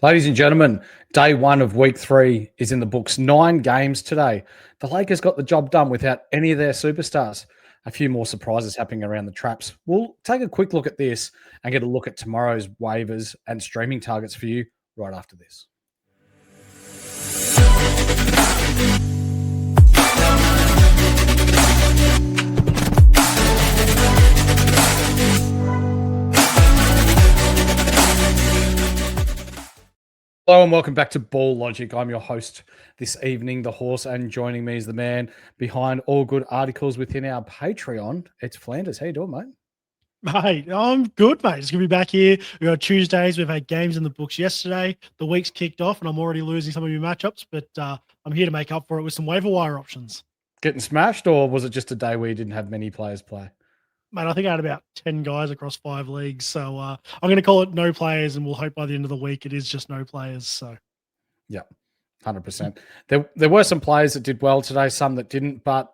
Ladies and gentlemen, day one of week 3 is in the books. 9 games today. The Lakers got the job done without any of their superstars. A few more surprises happening around the traps. We'll take a quick look at this and get a look at tomorrow's waivers and streaming targets for you right after this. Hello and welcome back to Ball Logic. I'm your host this evening, The Horse, and joining me is the man behind all good articles within our Patreon. It's Flanders. How you doing, mate? Mate, I'm good, mate. It's going to be back here. We got Tuesdays. We've had games in the books yesterday. The week's kicked off, and I'm already losing some of my matchups, but I'm here to make up for it with some waiver wire options. Getting smashed, or was it just a day where you didn't have many players play? Mate, I think I had about 10 guys across 5 leagues. So I'm going to call it no players, and we'll hope by the end of the week it is just no players. So, yeah, 100%. There were some players that did well today, some that didn't, but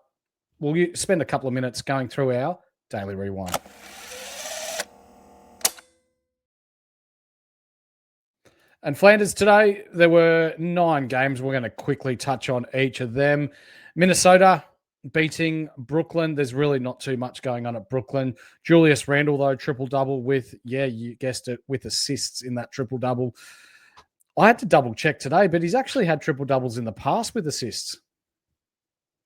we'll spend a couple of minutes going through our daily rewind. And Flanders, today there were 9 games. We're going to quickly touch on each of them. Minnesota beating Brooklyn. There's really not too much going on at Brooklyn. Julius Randle, though, triple-double with, yeah, you guessed it, with assists in that triple-double. I had to double-check today, but he's actually had triple-doubles in the past with assists.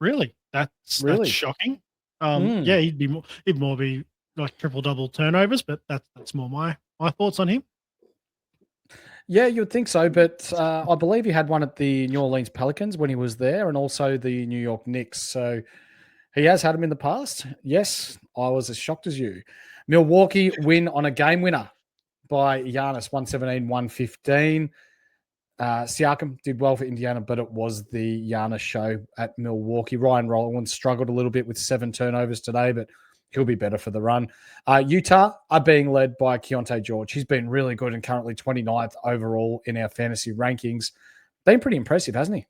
Really? That's shocking. Yeah, he'd more be like triple-double turnovers, but that's more my thoughts on him. Yeah, you would think so, but I believe he had one at the New Orleans Pelicans when he was there, and also the New York Knicks. So he has had him in the past. Yes, I was as shocked as you. Milwaukee win on a game winner by Giannis, 117-115. Siakam did well for Indiana, but it was the Giannis show at Milwaukee. Ryan Rollins struggled a little bit with 7 turnovers today, but he'll be better for the run. Utah are being led by Keontae George. He's been really good and currently 29th overall in our fantasy rankings. Been pretty impressive, hasn't he?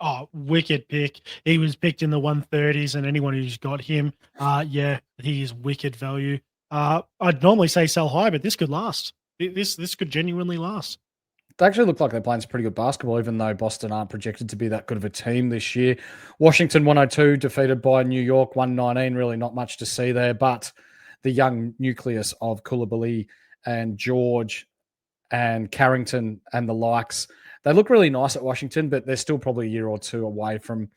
Oh, wicked pick. He was picked in the 130s, and anyone who's got him, yeah, he is wicked value. I'd normally say sell high, but this could last. This could genuinely last. They actually look like they're playing some pretty good basketball, even though Boston aren't projected to be that good of a team this year. Washington 102, defeated by New York 119. Really not much to see there, but the young nucleus of Coulibaly and George and Carrington and the likes, they look really nice at Washington, but they're still probably a year or two away from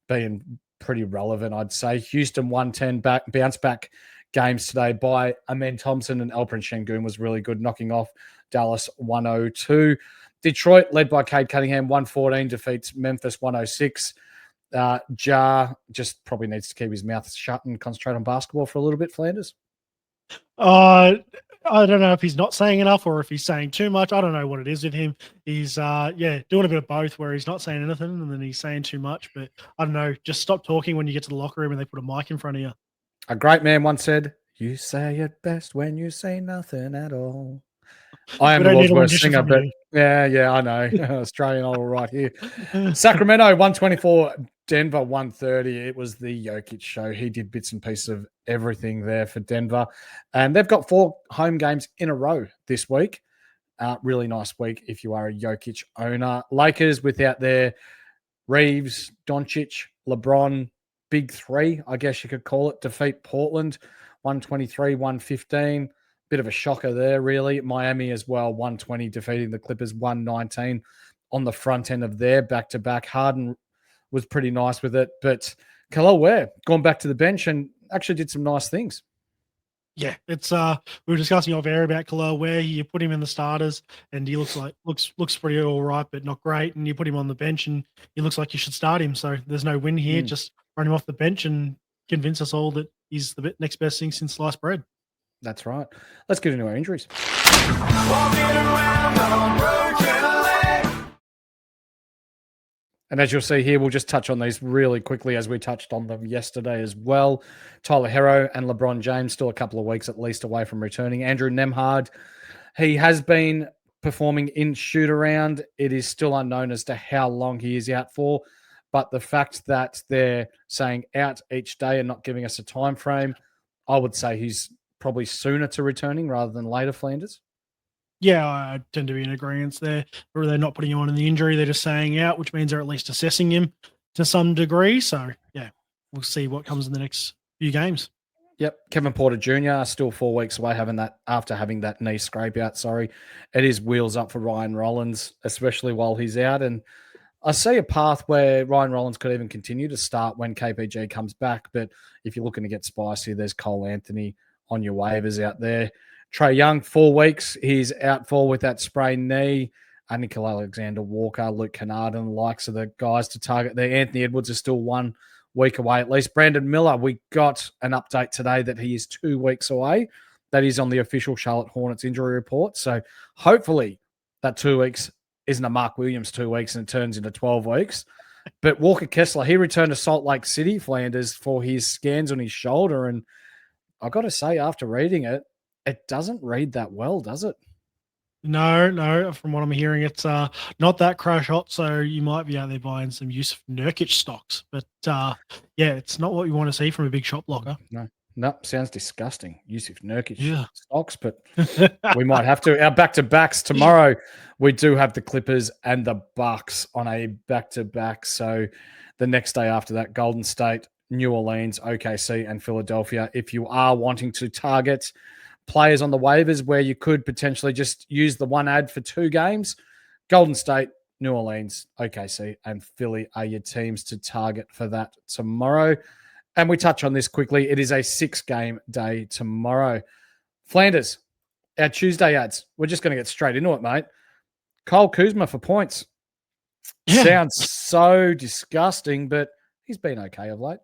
being pretty relevant, I'd say. Houston 110 bounce back games today by Amen Thompson, and Alperen Şengün was really good, knocking off Dallas 102. Detroit, led by Cade Cunningham, 114, defeats Memphis 106. Ja just probably needs to keep his mouth shut and concentrate on basketball for a little bit, Flanders. I don't know if he's not saying enough or if he's saying too much. I don't know what it is with him. He's doing a bit of both, where he's not saying anything and then he's saying too much. But I don't know. Just stop talking when you get to the locker room and they put a mic in front of you. A great man once said, "You say it best when you say nothing at all." I am the world's worst singer, but yeah, I know. Australian all right here. Sacramento 124, Denver 130. It was the Jokic show. He did bits and pieces of everything there for Denver. And they've got 4 home games in a row this week. Really nice week if you are a Jokic owner. Lakers without their Reeves, Doncic, LeBron, big 3, I guess you could call it, defeat Portland 123-115. Bit of a shocker there, really. Miami as well, 120, defeating the Clippers 119 on the front end of their back-to-back. Harden was pretty nice with it, but Kel'el Ware gone back to the bench and actually did some nice things. Yeah, it's we were discussing off air about Kel'el Ware. You put him in the starters and he looks pretty all right, but not great. And you put him on the bench and he looks like you should start him. So there's no win here. Just run him off the bench and convince us all that he's the next best thing since sliced bread. That's right. Let's get into our injuries. And as you'll see here, we'll just touch on these really quickly as we touched on them yesterday as well. Tyler Herro and LeBron James still a couple of weeks at least away from returning. Andrew Nembhard, he has been performing in shoot-around. It is still unknown as to how long he is out for. But the fact that they're saying out each day and not giving us a time frame, I would say he's probably sooner to returning rather than later, Flanders. Yeah, I tend to be in agreement there. Or they're not putting him on in the injury; they're just saying out, which means they're at least assessing him to some degree. So yeah, we'll see what comes in the next few games. Yep, Kevin Porter Jr. still 4 weeks away after having that knee scrape out. Sorry, it is wheels up for Ryan Rollins, especially while he's out. And I see a path where Ryan Rollins could even continue to start when KPG comes back. But if you're looking to get spicy, there's Cole Anthony on your waivers out there. Trey Young, 4 weeks. He's out for with that sprained knee. Nickel Alexander Walker, Luke Kennard, and the likes of the guys to target there. Anthony Edwards is still 1 week away at least. Brandon Miller, we got an update today that he is 2 weeks away. That is on the official Charlotte Hornets injury report. So hopefully that 2 weeks isn't a Mark Williams 2 weeks and it turns into 12 weeks. But Walker Kessler, he returned to Salt Lake City, Flanders, for his scans on his shoulder. And I got to say, after reading it, it doesn't read that well, does it? No. From what I'm hearing, it's not that crash hot. So you might be out there buying some Yusuf Nurkic stocks. But yeah, it's not what you want to see from a big shot blocker. No, sounds disgusting. Yusuf Nurkic Yeah. stocks, but we might have to. Our back-to-backs tomorrow, we do have the Clippers and the Bucks on a back-to-back. So the next day after that, Golden State, New Orleans, OKC, and Philadelphia. If you are wanting to target players on the waivers where you could potentially just use the one ad for 2 games, Golden State, New Orleans, OKC, and Philly are your teams to target for that tomorrow. And we touch on this quickly. It is a 6-game day tomorrow. Flanders, our Tuesday ads. We're just going to get straight into it, mate. Kyle Kuzma for points. Yeah. Sounds so disgusting, but he's been okay of late.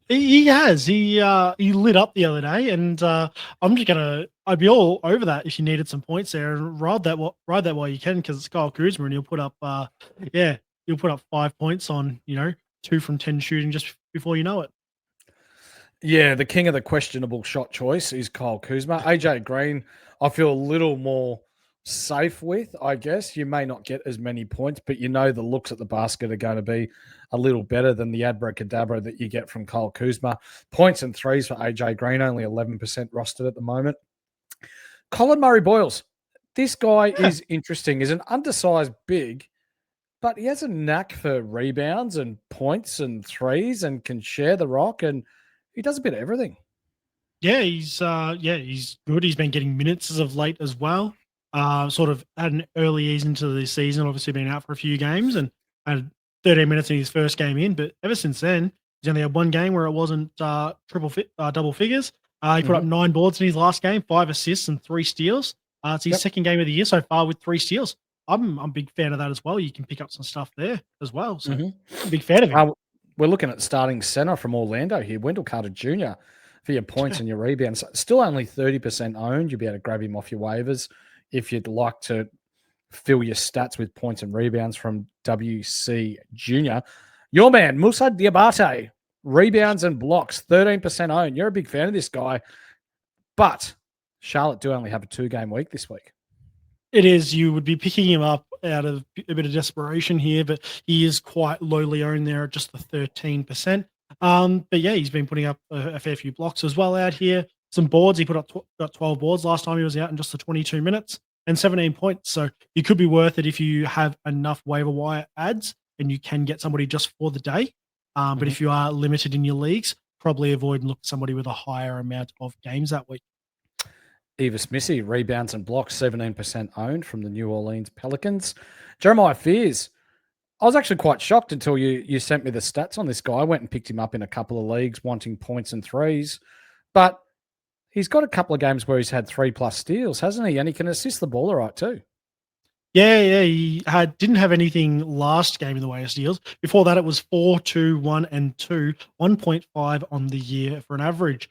He has. He lit up the other day, and I'd be all over that if you needed some points there, and ride that while you can, because it's Kyle Kuzma, and he'll put up 5 points on 2 from 10 shooting just before you know it. Yeah, the king of the questionable shot choice is Kyle Kuzma. AJ Green, I feel a little more safe with, I guess. You may not get as many points, but the looks at the basket are going to be a little better than the abracadabra that you get from Kyle Kuzma. Points and threes for AJ Green, only 11% rostered at the moment. Colin Murray-Boyles. This guy is interesting. He's an undersized big, but he has a knack for rebounds and points and threes and can share the rock, and he does a bit of everything. Yeah, he's good. He's been getting minutes as of late as well. Sort of had an early ease into the season, obviously been out for a few games and had 13 minutes in his first game in. But ever since then, he's only had one game where it wasn't double figures. He put up 9 boards in his last game, 5 assists and 3 steals. It's his second game of the year so far with 3 steals. I'm a big fan of that as well. You can pick up some stuff there as well. So I'm a big fan of him. We're looking at starting center from Orlando here, Wendell Carter Jr. for your points and your rebounds. Still only 30% owned. You'll be able to grab him off your waivers if you'd like to fill your stats with points and rebounds from WC Jr. Your man, Moussa Diabate, rebounds and blocks, 13% owned. You're a big fan of this guy, but Charlotte do only have a 2-game week this week. It is. You would be picking him up out of a bit of desperation here, but he is quite lowly owned there at just the 13%. But yeah, he's been putting up a fair few blocks as well out here. Some boards. He put up got 12 boards last time he was out in just the 22 minutes and 17 points. So you could be worth it if you have enough waiver wire ads and you can get somebody just for the day. But if you are limited in your leagues, probably avoid and look at somebody with a higher amount of games that week. Eva Smissy, rebounds and blocks, 17% owned from the New Orleans Pelicans. Jeremiah Fears. I was actually quite shocked until you sent me the stats on this guy. I went and picked him up in a couple of leagues wanting points and threes. But he's got a couple of games where he's had 3+ steals, hasn't he? And he can assist the ball all right too. Yeah. He didn't have anything last game in the way of steals. Before that, it was 4, 2, 1, and 2, 1.5 on the year for an average.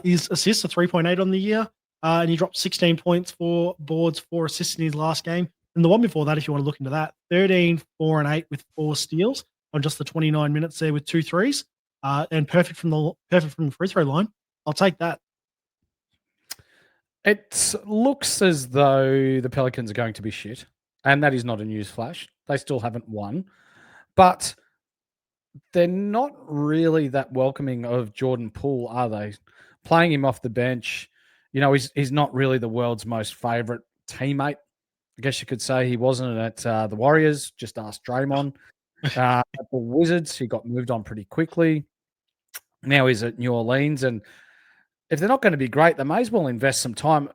His assists are 3.8 on the year. And he dropped 16 points, 4 boards, 4 assists in his last game. And the one before that, if you want to look into that, 13, 4, and 8 with 4 steals on just the 29 minutes there with 2 threes. And perfect from the free throw line. I'll take that. It looks as though the Pelicans are going to be shit. And that is not a news flash. They still haven't won. But they're not really that welcoming of Jordan Poole, are they? Playing him off the bench, he's not really the world's most favorite teammate. I guess you could say he wasn't at the Warriors. Just ask Draymond. At the Wizards, he got moved on pretty quickly. Now he's at New Orleans, and if they're not going to be great, they may as well invest some time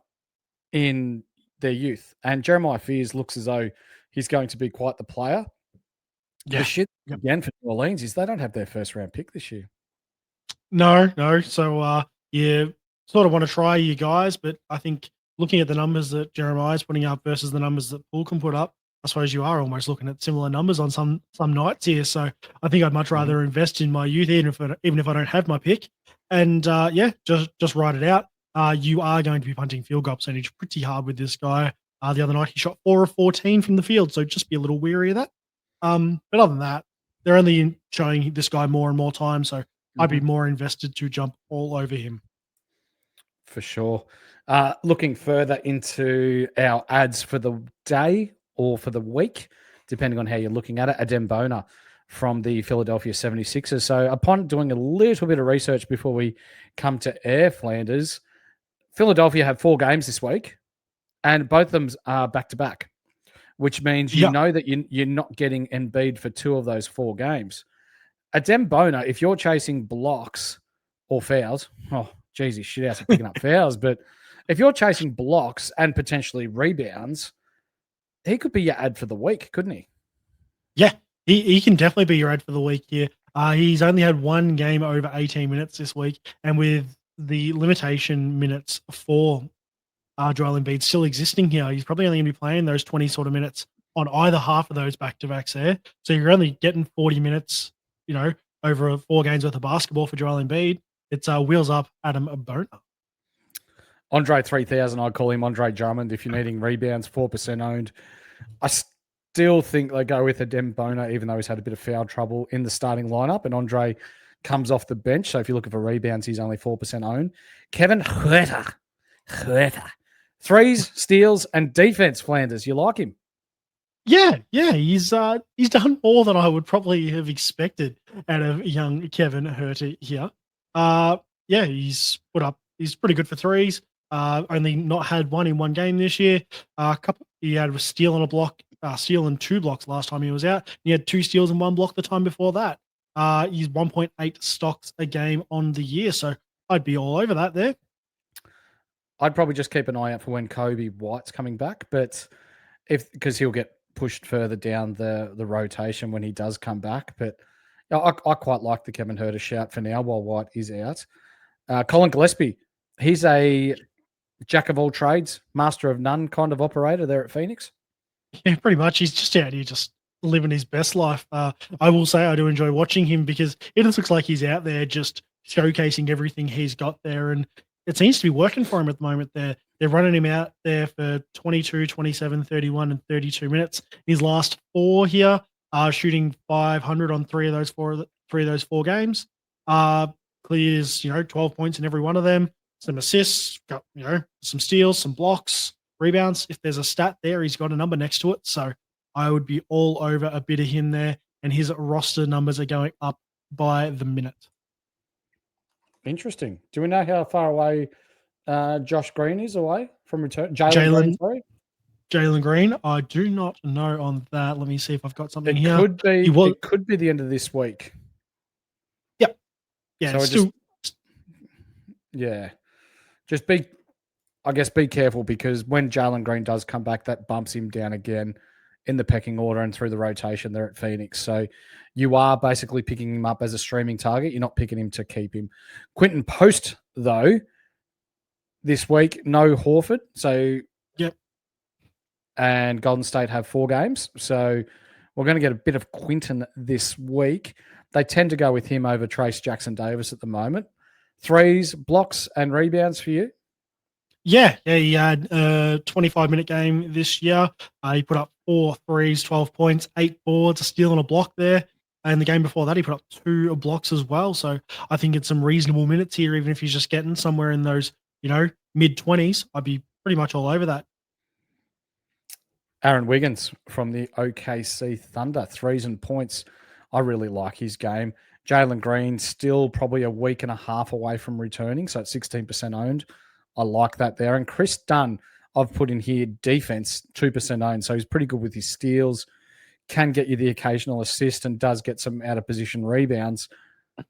in their youth. And Jeremiah Fears looks as though he's going to be quite the player. Yeah. The shit again for New Orleans is they don't have their first round pick this year. No. So you sort of want to try you guys, but I think looking at the numbers that Jeremiah's putting up versus the numbers that Paul can put up, I suppose you are almost looking at similar numbers on some nights here. So I think I'd much rather invest in my youth, even if I don't have my pick. And just write it out. You are going to be punting field goal percentage pretty hard with this guy. The other night he shot 4 of 14 from the field, so just be a little weary of that. But other than that, they're only showing this guy more and more time, so I'd be more invested to jump all over him. For sure. Looking further into our ads for the day or for the week, depending on how you're looking at it, A.Bona from the Philadelphia 76ers. So upon doing a little bit of research before we come to air, Flanders, Philadelphia have 4 games this week, and both of them are back-to-back, which means you know that you're not getting Embiid for 2 of those 4 games. A.Bona, if you're chasing blocks or fouls, geez, he's shit out of picking up fouls, but if you're chasing blocks and potentially rebounds, he could be your ad for the week, couldn't he? Yeah, he can definitely be your ad for the week here. He's only had 1 game over 18 minutes this week, and with the limitation minutes for Joel Embiid still existing here, he's probably only going to be playing those 20 sort of minutes on either half of those back-to-backs there. So you're only getting 40 minutes, over 4 games worth of basketball for Joel Embiid. It's wheels up A.Bona. Andre 3000, I call him Andre Drummond. If you're needing rebounds, 4% owned. I still think they go with A.Bona, even though he's had a bit of foul trouble in the starting lineup, and Andre comes off the bench. So if you're looking for rebounds, he's only 4% owned. Kevin Huerter. Threes, steals, and defense, Flanders. You like him? Yeah. He's done more than I would probably have expected out of young Kevin Huerter here. He's pretty good for threes. Only not had one in 1 game this year. He had a steal and a block, steal and 2 blocks last time he was out. He had 2 steals and 1 block the time before that. He's 1.8 stocks a game on the year, so I'd be all over that there. I'd probably just keep an eye out for when Kobe White's coming back, but because he'll get pushed further down the rotation when he does come back. But I quite like the Kevin Huerter shout for now while White is out. Colin Gillespie, he's a jack of all trades, master of none kind of operator there at Phoenix. Yeah, pretty much. He's just out here just living his best life. I will say I do enjoy watching him because it just looks like he's out there just showcasing everything he's got there, and it seems to be working for him at the moment. They're running him out there for 22, 27, 31, and 32 minutes. His last 4 here, shooting 500 on 3 of those 4 games. Clears 12 points in every one of them. Some assists, got some steals, some blocks, rebounds. If there's a stat there, he's got a number next to it. So I would be all over a bit of him there, and his roster numbers are going up by the minute. Interesting. Do we know how far away Josh Green is away from return? Jalen Green, I do not know on that. Let me see if I've got something here. It could be the end of this week. Yep. Yeah. So just be careful, because when Jalen Green does come back, that bumps him down again in the pecking order and through the rotation there at Phoenix. So you are basically picking him up as a streaming target. You're not picking him to keep him. Quentin Post, though, this week, no Horford. So, yep. And Golden State have 4 games. So we're going to get a bit of Quentin this week. They tend to go with him over Trace Jackson Davis at the moment. Threes, blocks, and rebounds for you? Yeah, he had a 25-minute game this year. He put up 4 threes, 12 points, 8 boards, a steal and a block there. And the game before that, he put up 2 blocks as well. So I think it's some reasonable minutes here, even if he's just getting somewhere in those, mid-20s. I'd be pretty much all over that. Aaron Wiggins from the OKC Thunder, threes and points. I really like his game. Jalen Green still probably a week and a half away from returning, so it's 16% owned. I like that there. And Chris Dunn, I've put in here defense, 2% owned. So he's pretty good with his steals, can get you the occasional assist, and does get some out of position rebounds.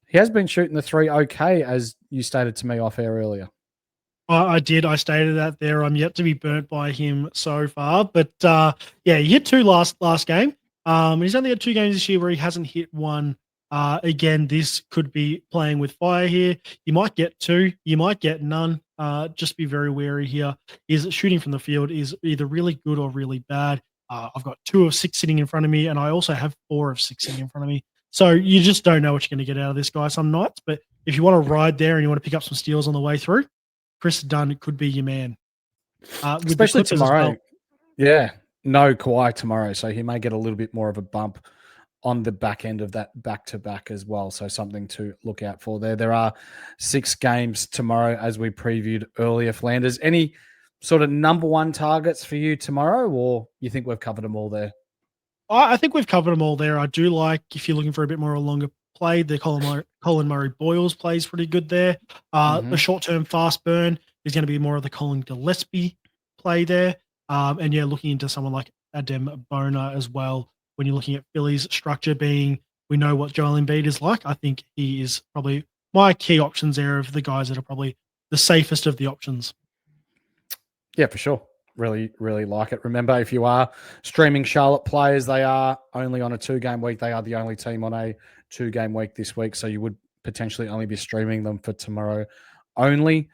He has been shooting the three okay, as you stated to me off air earlier. I did. I stated that there. I'm yet to be burnt by him so far. But yeah, he hit 2 last game. He's only had 2 games this year where he hasn't hit 1. Again, this could be playing with fire here. You might get 2, you might get none. Just be very wary here. His shooting from the field is either really good or really bad. I've got 2 of 6 sitting in front of me, and I also have 4 of 6 sitting in front of me. So you just don't know what you're going to get out of this guy some nights. But if you want to ride there and you want to pick up some steals on the way through, Chris Dunn could be your man. Especially tomorrow. Well. Yeah, no Kawhi tomorrow. So he may get a little bit more of a bump on the back end of that back-to-back as well. So something to look out for there. There are 6 games tomorrow, as we previewed earlier, Flanders. Any sort of number one targets for you tomorrow, or you think we've covered them all there? I think we've covered them all there. I do like, if you're looking for a bit more of a longer play, the Colin Murray Boyles plays pretty good there. The short-term fast burn is going to be more of the Colin Gillespie play there. And yeah, looking into someone like A.Bona as well. When you're looking at Philly's structure being, we know what Joel Embiid is like. I think he is probably my key options there of the guys that are probably the safest of the options. Yeah, for sure. Really, really like it. Remember, if you are streaming Charlotte players, they are only on a 2-game week. They are the only team on a 2-game week this week. So you would potentially only be streaming them for tomorrow only.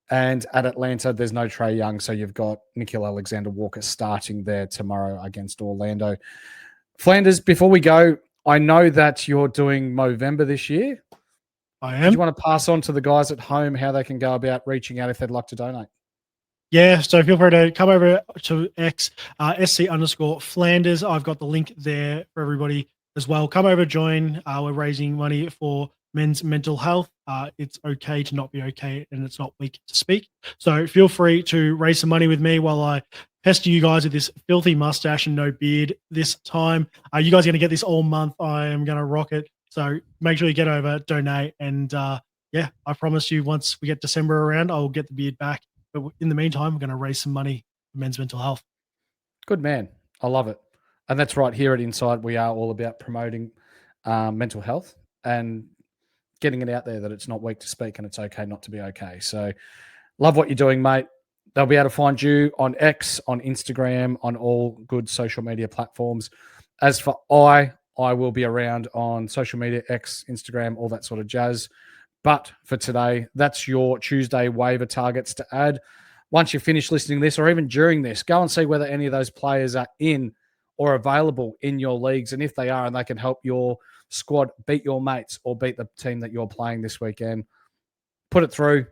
And at Atlanta, there's no Trae Young. So you've got Nickeil Alexander-Walker starting there tomorrow against Orlando. Flanders, before we go, I know that you're doing Movember this year. I am. Do you want to pass on to the guys at home how they can go about reaching out if they'd like to donate? Yeah, so feel free to come over to X, SC_Flanders. I've got the link there for everybody as well. Come over, join. We're raising money for men's mental health. It's okay to not be okay, and it's not weak to speak. So feel free to raise some money with me while I pester you guys with this filthy mustache and no beard this time. You guys are going to get this all month. I am going to rock it. So make sure you get over, donate, and yeah, I promise you once we get December around, I'll get the beard back. But in the meantime, we're going to raise some money for men's mental health. Good man. I love it. And that's right. Here at Inside, we are all about promoting mental health and getting it out there that it's not weak to speak and it's okay not to be okay. So love what you're doing, mate. They'll be able to find you on X, on Instagram, on all good social media platforms. As for I will be around on social media, X, Instagram, all that sort of jazz. But for today, that's your Tuesday waiver targets to add. Once you finish listening to this, or even during this, go and see whether any of those players are in or available in your leagues. And if they are, and they can help your squad beat your mates or beat the team that you're playing this weekend, put it through,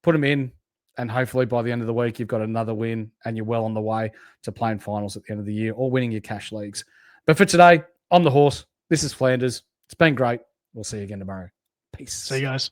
put them in, and hopefully by the end of the week, you've got another win and you're well on the way to playing finals at the end of the year or winning your cash leagues. But for today, on the horse, this is Flanders. It's been great. We'll see you again tomorrow. Peace. See you guys.